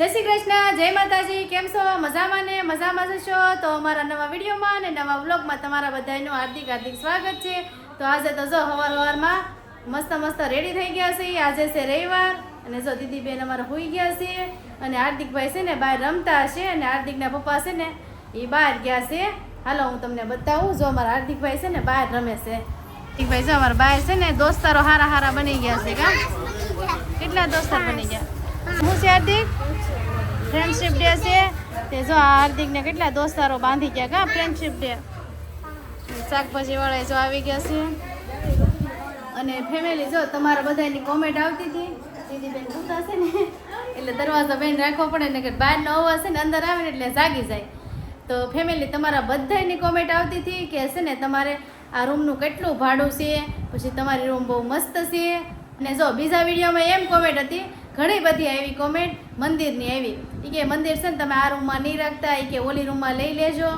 જય શ્રી કૃષ્ણ, જય માતાજી. કેમ છો? મજામાં ને? મજામાં જશો તો અમારા નવા વિડીયોમાં અને નવા વ્લોગમાં તમારા બધાનું હાર્દિક સ્વાગત છે. તો આજે તો જો સવારમાં મસ્ત રેડી થઈ ગયા છે. આજે છે રવિવાર અને જો દીદીબેન અમારા હોઈ ગયા છે અને હાર્દિકભાઈ છે ને બહાર રમતા હશે અને હાર્દિકના પપ્પા છે ને એ બહાર ગયા છે. હાલો હું તમને બતાવું. જો અમારા હાર્દિકભાઈ છે ને બહાર રમે છે. હાર્દિકભાઈ જો અમારા બહાર છે ને દોસ્તારો હારા બની ગયા છે. કા કેટલા દોસ્તાર બની ગયા? હું છે હાર્દિક, ફ્રેન્ડશિપ ડે છે તે જો હાર્દિકને કેટલા દોસ્તારો બાંધી ગયા. કા ફ્રેન્ડશિપ ડે. શાકભાજી વાળા જો આવી ગયા છે અને ફેમિલી જો તમારા બધાની કોમેન્ટ આવતી હતી. દીદીબેન પૂછતા છે ને એટલે દરવાજો બેન રાખવો પડે ને કે બહારનો અવાજ છે ને અંદર આવે ને એટલે જાગી જાય. તો ફેમિલી તમારા બધાની કોમેન્ટ આવતી હતી કે છે ને તમારે આ રૂમનું કેટલું ભાડું છે, પછી તમારી રૂમ બહુ મસ્ત છે. અને જો બીજા વિડીયોમાં એમ કોમેન્ટ હતી, ઘણી બધી આવી કોમેન્ટ મંદિરની આવી. એ કે મંદિર છે ને તમે આ રૂમમાં નહીં રાખતા, એ કે ઓલી રૂમમાં લઈ લેજો,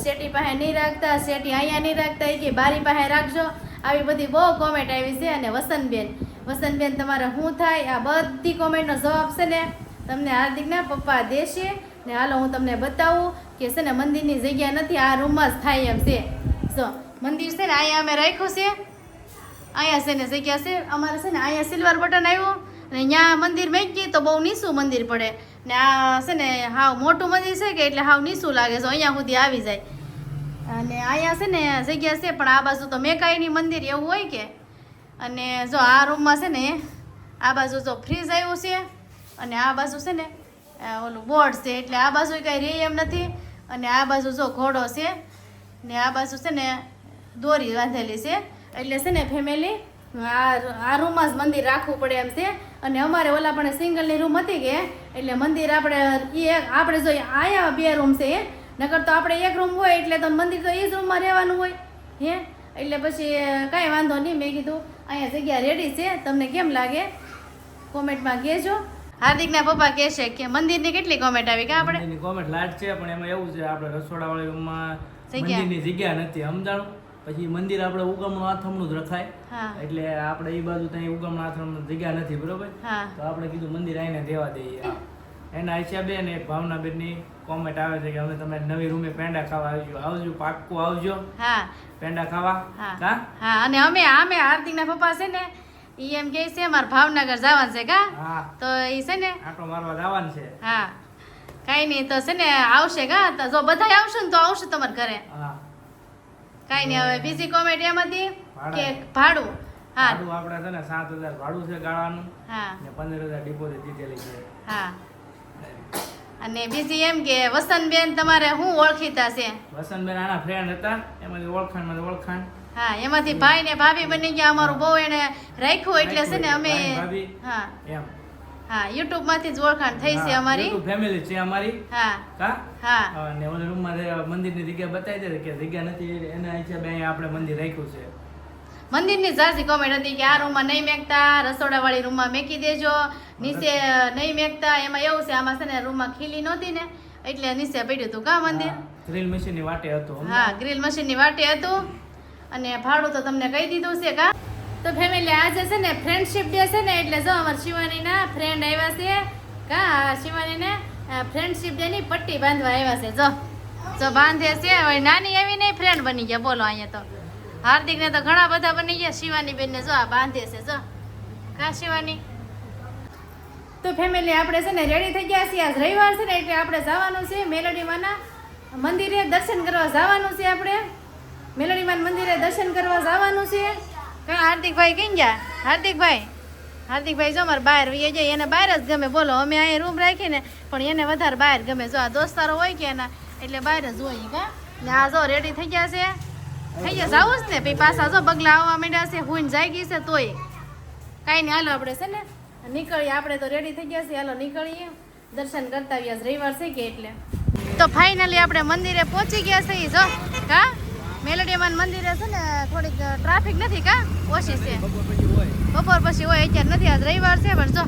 શેટી પાસે નહીં રાખતા, શેટી અહીંયા નહીં રાખતા, એ કે બારી પાસે રાખજો. આવી બધી બહુ કોમેન્ટ આવી છે. અને વસંતબેન તમારે શું થાય? આ બધી કોમેન્ટનો જવાબ છે ને તમને હાર્દિકના પપ્પા દેશે. ને હાલો હું તમને બતાવું કે છે ને મંદિરની જગ્યા નથી, આ રૂમમાં જ થાય એમ છે. જો મંદિર છે ને અહીંયા અમે રાખ્યું છે, અહીંયા છે ને જગ્યા છે અમારે છે ને અહીંયા સિલ્વર બટન આવ્યું અને અહીંયા મંદિર મેકીએ તો બહુ નીચું મંદિર પડે ને આ છે ને હાવ મોટું મંદિર છે કે એટલે હાવ નીચું લાગે છે, અહીંયા સુધી આવી જાય. અને અહીંયા છે ને જગ્યા છે પણ આ બાજુ તો મેકાઈની મંદિર એવું હોય કે. અને જો આ રૂમમાં છે ને આ બાજુ જો ફ્રીજ આવ્યું છે અને આ બાજુ છે ને ઓલું બોર્ડ છે એટલે આ બાજુ કાંઈ રહે એમ નથી. અને આ બાજુ જો ઘોડો છે ને આ બાજુ છે ને દોરી બાંધેલી છે એટલે છે ને ફેમિલી આ રૂમમાં જ મંદિર રાખવું પડે એમ છે. અને અમારે ઓલા પણ સિંગલની રૂમ હતી કે એટલે મંદિર આપણે જો અહીંયા 2 રૂમ છે, નકર તો આપણે 1 રૂમ હોય એટલે તો મંદિર તો એ જ રૂમમાં રહેવાનું હોય હે. એટલે પછી કાંઈ વાંધો નહીં, મેં કીધું અહીંયા જગ્યા રેડી છે, તમને કેમ લાગે કોમેન્ટમાં કહેજો. હાર્દિકના પપ્પા કહેશે કે મંદિરની કેટલી કોમેન્ટ આવી? કે આપણે કોમેન્ટ લાટ છે પણ એમાં એવું છે આપણે રસોડાવાળી રૂમમાં મંદિરની જગ્યા નથી સમજાણું. પછી મંદિર આપણે ઉગમણું આથમણું જ રખાય એટલે આપણે એ બાજુ ત્યાં ઉગમણું આથમણું જગ્યા નથી બરોબર. તો આપણે કીધું મંદિર આવીને દેવા દઈએ. એના હિસાબે ને ભાવનાબેનની કોમેન્ટ આવે છે કે અમે તમે નવી રૂમે પેંડા ખાવા આવજો પાક્કું આવજો પેંડા ખાવા. હા અને અમે હાર્દિકના પપ્પા છે ને ઈ એમ કહે છે મારે ભાવનગર જવાનું છે. કા તો ઈ છે ને આટો મારવા જવાનું છે. હા કાઈ નહીં તો છે ને આવશે. કા તો જો બધા આવશે ને તો આવશે તમારા ઘરે. કાઈ નહીં. હવે બીજી કોમેન્ટ એમ હતી કે ભાડું આપણે છે ને 7,000 ભાડું છે ગાળાનું ને 15,000 ડિપોઝિટ દીધેલી છે. અને બીજી એમ કે વસંતબેન તમારે શું ઓળખીતા છે? વસંતબેન આના ફ્રેન્ડ હતા, એમાંથી ઓળખાણ. હા એમાંથી ભાઈ ને ભાભી બની ગયા. અમારું બહુ એને રાખ્યું એટલે છે ને અમે યુટ્યુબ માંથી જ ઓળખાણ થઈ છે અમારી. ફેમિલી છે અમારી. અને ઓલા રૂમ માં મંદિરની જગ્યા બતાવી દે કે જગ્યા નથી એના હિસાબે અહીંયા આપણે મંદિર રાખ્યું છે. મંદિરની જાજી કોમેન્ટ હતી કે આ રૂમમાં નહીં મેકતા, રસોડા વાળી રૂમમાં મેકી દેજો, નીચે નહીં મેકતા. એમાં એવું છે આમાં છે ને રૂમમાં ખીલી નહોતી ને એટલે નીચે પડ્યું હતું. કા મંદિર ગ્રીલ મશીન ની વાટે હતું. ગ્રીલ મશીન ની વાટે હતું. અને ભાડું તો તમને કહી દીધું છે. કા તો ફેમિલી આજે છે ને ફ્રેન્ડશિપ ડે છે ને એટલે જો અમારા શિવાનીના ફ્રેન્ડ આવ્યા છે. કા શિવાનીને ફ્રેન્ડશિપ ડે ની પટ્ટી બાંધવા આવ્યા છે. જો બાંધે છે. હવે નાની એવી નહીં ફ્રેન્ડ બની ગયા. બોલો અહીંયા તો હાર્દિકને તો ઘણા બધા બની ગયા. શિવાની બેનને જો આ બાંધે છે. જો કા શિવાની. તો ફેમિલી આપણે છે ને રેડી થઈ ગયા છીએ. આજ રવિવાર છે ને એટલે આપણે જવાનું છે મેલડીમાના મંદિરે દર્શન કરવા જવાનું છે. આપણે મેલડીમાન મંદિરે દર્શન કરવા જવાનું છે. કા હાર્દિકભાઈ કઈ ગયા? હાર્દિકભાઈ જો મારે બહાર વહી જાય, એને બહાર જ ગમે. બોલો અમે અહીંયા રૂમ રાખીને પણ એને વધારે બહાર ગમે. જો આ દોસ્તારો હોય કે એના એટલે બહાર જ હોય. કા ને આ જો રેડી થઈ ગયા છે. થઈ ગયા જાવું જ ને પછી પાછા જો બગલા આવવા માંડ્યા છે. હુઈને જાગી છે તોય કાંઈ નહીં. હાલો આપણે છે ને નીકળીએ. આપણે તો રેડી થઈ ગયા છે. હાલો નીકળીએ, દર્શન કરતા આવીએ. રવિવાર છે કે એટલે. તો ફાઇનલી આપણે મંદિરે પહોંચી ગયા છે. જો કા મેલડીમાન મંદિરે છે ને થોડીક ટ્રાફિક નથી. કા ઓછી છે. બપોર પછી હોય, અત્યારે નથી. આજ રવિવાર છે પણ જો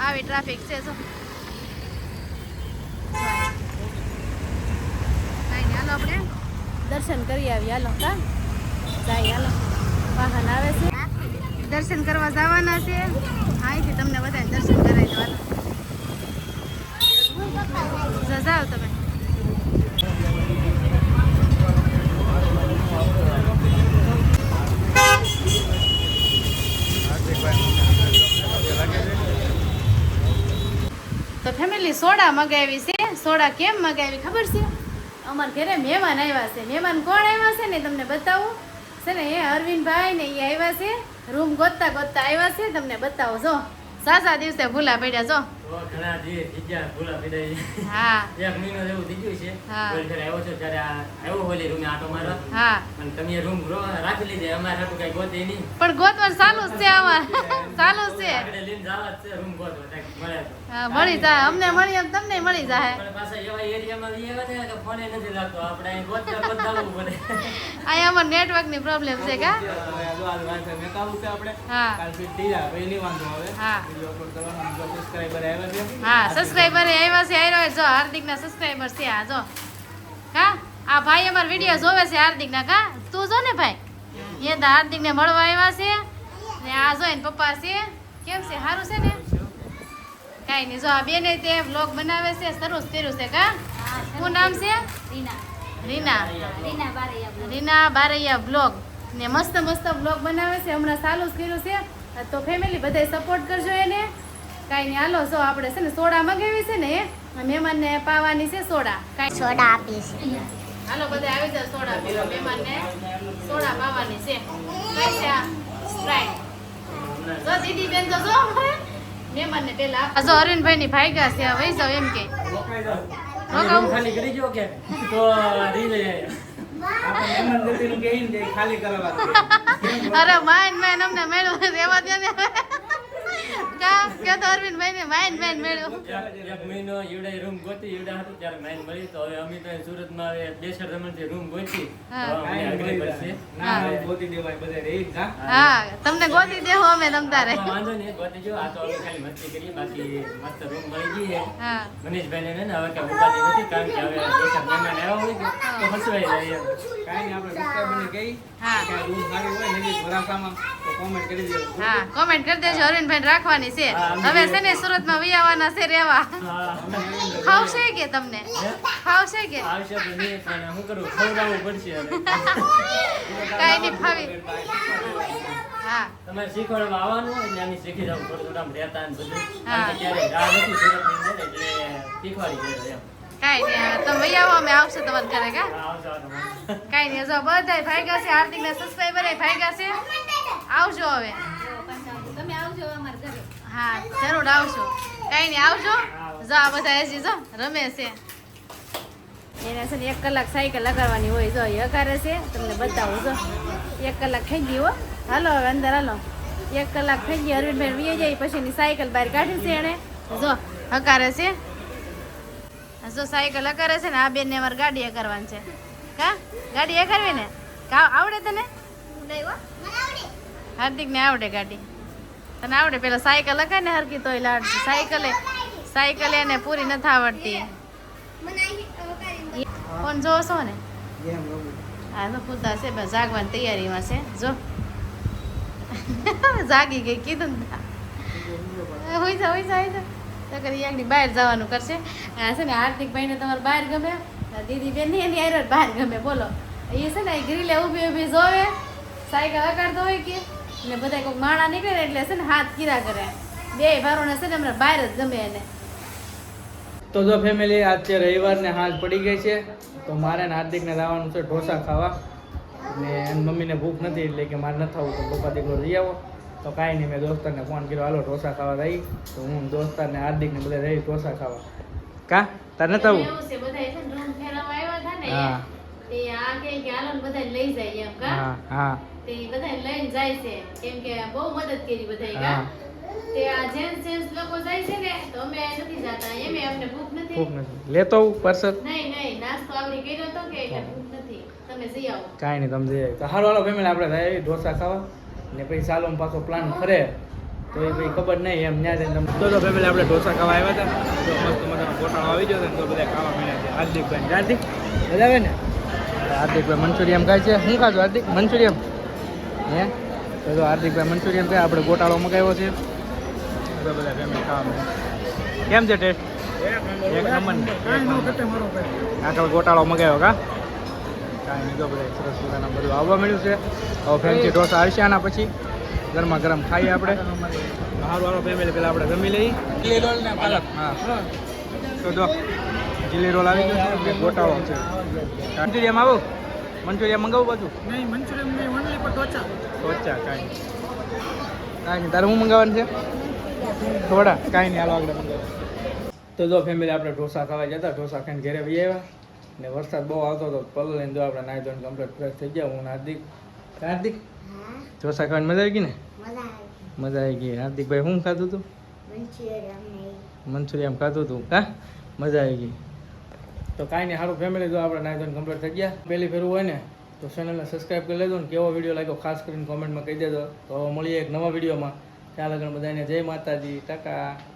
આવી ટ્રાફિક છે. જો કાંઈ નહીં. હાલો આપણે દર્શન કરી આવીએ. હાલો કા જાય. હાલો વાહન આવે છે. દર્શન કરવા જવાના છે. અહીંથી તમને બધા દર્શન કરાવી દો. હાલો જાઓ તમે. તો ફેમિલી સોડા મગાવી છે. સોડા કેમ મગાવી ખબર છે? અમારા ઘરે મહેમાન આવ્યા છે. મહેમાન કોણ આવ્યા છે ને તમને બતાવું છે ને. એ અરવિંદભાઈ ને એ આવ્યા છે. રૂમ ગોતતા ગોતતા આવ્યા છે. તમને બતાવો જો. સાસા દિવસે ભૂલા પડ્યા જો. ઘણા દિવસ જીજ્યા ભૂલા પીડાઈ. હા એક મહિનો જેવું થઈ ગયું છે. હા. ઘરે આવ્યો છો ત્યારે આવ્યો હોલી રૂમે આટો મારવા. હા અને તમે રૂમ રાખી લીધી. અમારે હાટું કઈ ગોતી નહીં. પણ ગોતવાનું ચાલુ જ છે અમાર. ચાલુ જ છે. આગળ લઈને જવા જ છે રૂમ ગોતવા. કાંઈક મળે તો. હા મળી જાય. અમને મળી એમ તમને મળી જાય. પણ પાછા એવા એરિયામાં લઈ આવ્યા છે કે ફોને નથી લાગતો. આપણે અહીં ગોતતા ગોતતા આવવું પડે. અહીંયા અમાર નેટવર્ક ની પ્રોબ્લેમ છે કા? હા હા હા સબસ્ક્રાઇબર આવ્યા છે. આવ્યો જો હાર્દિક ના સબસ્ક્રાઇબર છે. આ જો કા આ ભાઈ અમાર વિડીયો જોવે છે હાર્દિક ના કા? તું જો ને ભાઈ એ તો હાર્દિક ને મળવા આવ્યા છે ને. આ જો એને પપ્પા છે. કેમ છે? સારું છે ને? કાઈ નહીં. જો આ બેને તે વ્લોગ બનાવે છે. સરસ કર્યું છે કા? શું નામ છે? રીના રીના બારૈયા બ્લોગ ને મસ્ત મસ્ત બ્લોગ બનાવે છે. હમણાં ચાલુ જ કર્યું છે. તો ફેમિલી બધાય સપોર્ટ કરજો એને. કાંઈ નહીં હાલો જો આપણે છે ને સોડા મગાવી છે ને એ મહેમાનને પાવાની છે સોડા. કાંઈ સોડા આપીશ. હાલો બધા આવી જાવ સોડા પીવા. મહેમાનને સોડા પાવાની છે. કઈ છે આ? સ્પ્રાઇટ. જો દીદી બેન તો જો મહેમાનને પેલા જો અરવિંદભાઈ ની ભાઈગા છે. વહી જાવ એમ કે રૂમ ખાલી કરી જો કે તો રીલ અરે માઇન મેન અમને મેળવું રેવા દે ને. કા કે તો અરવિંદભાઈ ને માઇન મેન મેળવું. એક મહિનો ઈવડે રૂમ ગોતી ઈવડા હતું ત્યારે માઇન મળી. તો હવે અમે તો સુરતમાં હવે દેશર રમણથી રૂમ ગોતી. હા. તો અમને અગ્રી પડશે. હા તમને ગોતી દેહો અમે તમ તારે. વાંધો નહીં ગોતી જો. આ તો અમે ખાલી મસ્તી કરીએ. બાકી મસ્ત રૂમ મળી ગઈ છે. હા મનીષભાઈ ને હવે કઈ ઉપાધિ નથી. કારણ કે હવે દેશર મહેમાન આવ્યા હોય કે તો હસવાઈ જાય એમ. હા હા કોમેન્ટ કરી દેજો. અરવિંદભાઈ રાખવાની છે. હવે છે ને સુરતમાં વિયાવાના છે રેવા. હા. ફાવશે કે તમને? ફાવશે કે? આવશે તો નહીં પણ શું કરું ખવડાવવું પડશે હવે. કાઈ નહીં ફાવી. હા તમારે શીખવાડવા આવવાનું એટલે અમે શીખી જાવ. થોડું થોડું આમ રહેતા ને બધું. હા. કારણ કે ક્યારે રાહ નથી સુરતની અંદર એટલે શીખવાડી દેજો એમ. કાઈ નહીં તમે વિયાવો અમે આવશે તમારે ઘરે કા? હા, આવજો આવજો. કાઈ નહીં જો બધાય ભાગ્યા છે. હાર્દિક ના સબસ્ક્રાઇબર ભાગ્યા છે. આવજો હવે. તમે આવજો અમારા ઘરે. હા જરૂર આવજો. કાઈ નહીં આવજો. જો આ બધા હજી જો રમે છે. એને છે ને 1 કલાક સાયકલ લગાડવાની હોય. જો એ અગારે છે. તમને બતાવું જો 1 કલાક થઈ ગઈ હો. હાલો હવે અંદર હાલો. 1 કલાક થઈ ગઈ. અરવિંદભાઈ વી જાય પછી એની સાયકલ બહાર કાઢી છે એને. જો હકારે છે. જો સાયકલ હકારે છે ને. આ બેન ને અમારે ગાડી કરવાની છે કા? ગાડી કરવી ને કા? આવડે તને? હાર્દિક ને આવડે ગાડી. તને આવડે? પેલા સાયકલ હકાય ને હરકી તોય લાડશે. સાયકલ એને પૂરી નથી આવડતી. ફોન જોવો છો ને? હા તો પૂતા છે બસ જાગવાની તૈયારીમાં છે. જો જાગી ગઈ કીધું ને. હોય જા તો કરી આગળ બહાર જવાનું કરશે. આ છે ને હાર્દિકભાઈ ને તમારે બહાર ગમે. દીદી બેન ની એની આયર બહાર ગમે. બોલો એ છે ને ગ્રીલે ઊભી ઊભી જોવે. સાયકલ હકારતો હોય કે ને બધા કોઈક માણા નીકળે ને એટલે છે ને હાથ કીરા કરે. બે ભારોને છે ને હમણાં બહાર જ ગમે એને. તો જો ફેમિલી આજ છે રવિવારને હાથ પડી ગઈ છે. તો મારે ને હાર્દિકને જવાનું છે ઢોસા ખાવા. અને એની મમ્મીને ભૂખ નથી એટલે કે મારે નથી થવું તો પપ્પા દીકરો જઈ આવો. તો કાંઈ નહીં મેં દોસ્તારને ફોન કર્યો હાલો ઢોસા ખાવા રહી. તો હું દોસ્તારને હાર્દિકને બધા રહી ઢોસા ખાવા. કા તારે નથી આવું? એવું છે બધા છે ને રૂમ ફેરવવા આવ્યા હતા ને હા તે આ કે હાલો ને બધા લઈ જાય એમ કા? હા હા તે બધા લઈને જાય છે. કેમ કે બહુ મદદ કરી બધાય કા? હા તે આ જેન્ટ્સ લોકો જાય છે ને તો અમે નથી જાતા. એમે અમને ભૂખ નથી. ભૂખ નથી લેતો આવું પાર્સલ? નહીં નાસ્તો આપણી કર્યો તો કે એટલે ભૂખ નથી. તમે જઈ આવો. કાંઈ નહીં તમે જઈ તો સારું હાલો ફેમિલી આપણે જાય ઢોસા ખાવા. ને પછી સાલોમાં પાછો પ્લાન ખરે તો એ ભાઈ ખબર નહીં એમ ત્યાં જઈને તમે તો ફેમિલી આપણે ઢોસા ખાવા આવ્યા હતા. તો મસ્ત મજાનો ગોટાળો આવી ગયો હતો તો બધા ખાવા મળ્યા છે. હાર્દિક મજા આવે ને? હાર્દિકભાઈ મંચુરિયમ ખાય છે. શું ખાજો હાર્દિક? મંચુરિયમ હે? તો હાર્દિકભાઈ મંચુરિયમ ખાય. આપણે ગોટાળો મગાવ્યો છે. બધા ફેમિલી ખાવા મળે. કેમ છે ટેસ્ટ? એક નંબર ને આગળ ગોટાળો મગાવ્યો કા કાંઈ નહીં તો બધા સરસ મજાના બધું આવવા મળ્યું છે હવે ફેન્સી ઢોસા આવશે આના પછી ગરમા ગરમ ખાઈએ આપણે સારું વાળો ફેમિલી પેલા આપણે જમી લઈએ ચીલી રોલ ને પાલક હા તો જો ચીલી રોલ આવી ગયો છે ગોટાળો છે મંચુરિયમ આવું મંચુરિયમ મંગાવું પાછું નહીં મંચુરિયન નહીં ઓનલી પર ઢોસા કાંઈ નહીં તારે શું મંગાવવાનું છે થોડા કાંઈ નહીં હાલો આગળ મંગાવ તો જો ફેમિલી આપણે ઢોસા ખાવા જતા ઢોસા ખાઈને ઘરે બી આવ્યા ને વરસાદ બહુ આવતો હતો પલ લઈને જો આપણે નાહી ધોઈને કમ્પ્લીટ ફ્રેશ થઈ ગયા હું હાર્દિક ઢોસા ખાવાની મજા આવી ગઈ ને મજા આવી ગઈ હાર્દિકભાઈ શું ખાધું હતું મંચુરિયમ ખાધું હતું હા મજા આવી ગઈ તો કાંઈ નહીં સારું ફેમિલી જો આપણે નાહી ધોઈને કમ્પ્લીટ થઈ ગયા પહેલી ફેરવું હોય ને તો ચેનલને સબસ્ક્રાઈબ કરી લેજો ને કેવો વિડીયો લાગ્યો ખાસ કરીને કોમેન્ટમાં કહી દેજો તો હવે મળીએ એક નવા વિડીયોમાં ત્યાં લગન બધાને જય માતાજી ટાટા